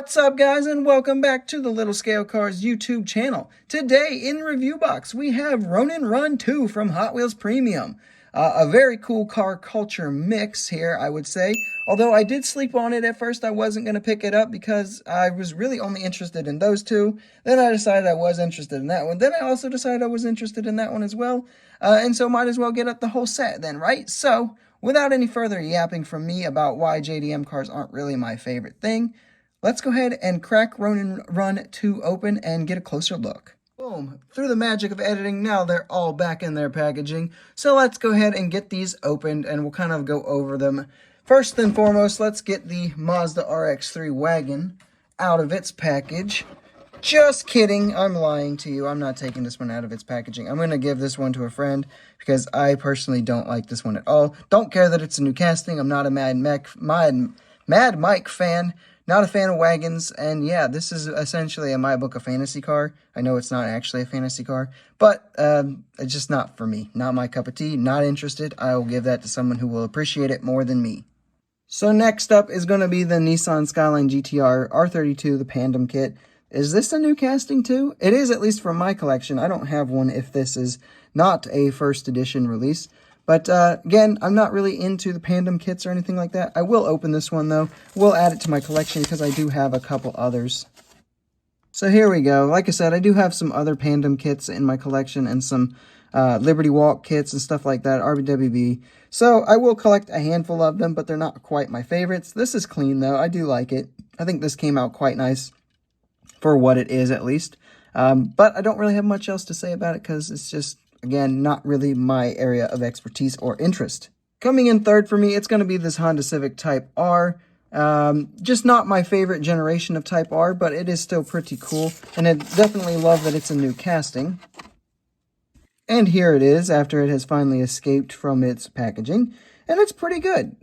What's up, guys, and welcome back to the Little Scale Cars YouTube channel. Today in review box we have Ronin Run II from Hot Wheels Premium. A very cool car culture mix here, I would say. Although I did sleep on it at first, I wasn't going to pick it up because I was really only interested in those two. Then I decided I was interested in that one. Then I also decided I was interested in that one as well. And so might as well get up the whole set then, right? So, without any further yapping from me about why JDM cars aren't really my favorite thing, let's go ahead and crack Ronin Run II open and get a closer look. Boom. Through the magic of editing, now they're all back in their packaging. So let's go ahead and get these opened and we'll kind of go over them. First and foremost, let's get the Mazda RX-3 Wagon out of its package. Just kidding. I'm lying to you. I'm not taking this one out of its packaging. I'm going to give this one to a friend because I personally don't like this one at all. Don't care that it's a new casting. I'm not a Mad Mike fan. Not a fan of wagons, and yeah, this is essentially in my book a fantasy car. I know it's not actually a fantasy car, but it's just not for me. Not my cup of tea, not interested. I will give that to someone who will appreciate it more than me. So next up is going to be the Nissan Skyline GTR R32, the Pandem kit. Is this a new casting too? It is, at least from my collection. I don't have one if this is not a first edition release. But again, I'm not really into the Pandem kits or anything like that. I will open this one though. We'll add it to my collection because I do have a couple others. So here we go. Like I said, I do have some other Pandem kits in my collection and some Liberty Walk kits and stuff like that, RBWB. So I will collect a handful of them, but they're not quite my favorites. This is clean though. I do like it. I think this came out quite nice for what it is, at least. But I don't really have much else to say about it because it's just, again, not really my area of expertise or interest. Coming in third for me, it's going to be this Honda Civic Type R. Just not my favorite generation of Type R, but it is still pretty cool. And I definitely love that it's a new casting. And here it is after it has finally escaped from its packaging. And it's pretty good.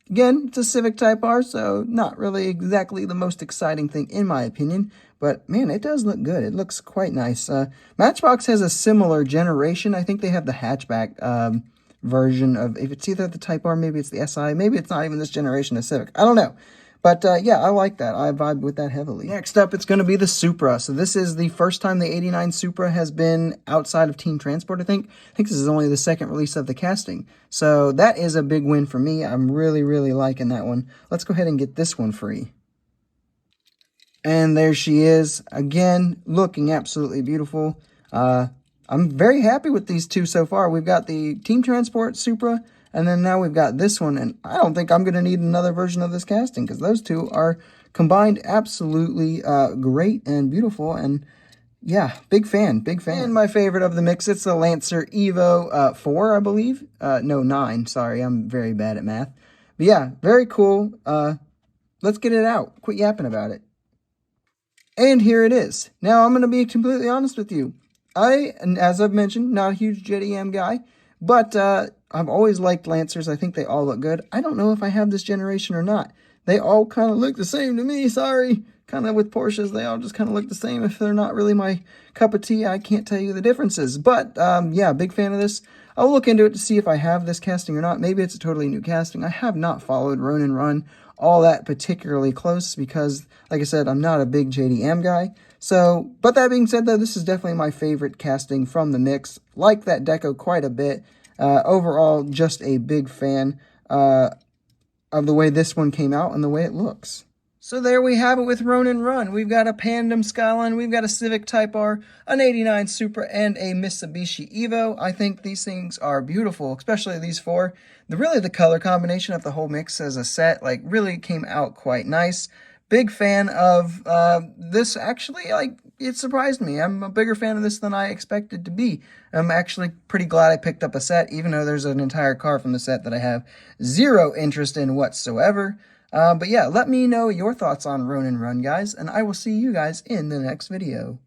Again, it's a Civic Type R, so not really exactly the most exciting thing in my opinion. But, man, it does look good. It looks quite nice. Matchbox has a similar generation. I think they have the hatchback version of, if it's either the Type R, maybe it's the SI. Maybe it's not even this generation of Civic. I don't know. But, yeah, I like that. I vibe with that heavily. Next up, it's going to be the Supra. So this is the first time the '89 Supra has been outside of Team Transport, I think. I think this is only the second release of the casting. So that is a big win for me. I'm really, really liking that one. Let's go ahead and get this one free. And there she is, again, looking absolutely beautiful. I'm very happy with these two so far. We've got the Team Transport Supra, and then now we've got this one. And I don't think I'm going to need another version of this casting, because those two are combined absolutely great and beautiful. And yeah, big fan, big fan. And my favorite of the mix, it's the Lancer Evo 4, I believe. No, 9, sorry, I'm very bad at math. But yeah, very cool. Let's get it out. Quit yapping about it. And here it is. Now, I'm going to be completely honest with you. As I've mentioned, not a huge JDM guy, but I've always liked Lancers. I think they all look good. I don't know if I have this generation or not. They all kind of look the same to me, sorry. Kind of with Porsches, they all just kind of look the same. If they're not really my cup of tea, I can't tell you the differences. But, yeah, big fan of this. I'll look into it to see if I have this casting or not. Maybe it's a totally new casting. I have not followed Ronin Run all that particularly close because, like I said, I'm not a big JDM guy. So, but that being said, though, this is definitely my favorite casting from the mix. Like that deco quite a bit. Overall, just a big fan of the way this one came out and the way it looks. So there we have it with Ronin Run. We've got a Pandem Skyline, we've got a Civic Type R, an '89 Supra, and a Mitsubishi Evo. I think these things are beautiful, especially these four. Really, the color combination of the whole mix as a set, like, really came out quite nice. Big fan of this, actually, like, it surprised me. I'm a bigger fan of this than I expected to be. I'm actually pretty glad I picked up a set, even though there's an entire car from the set that I have zero interest in whatsoever. But yeah, let me know your thoughts on Ronin Run, guys, and I will see you guys in the next video.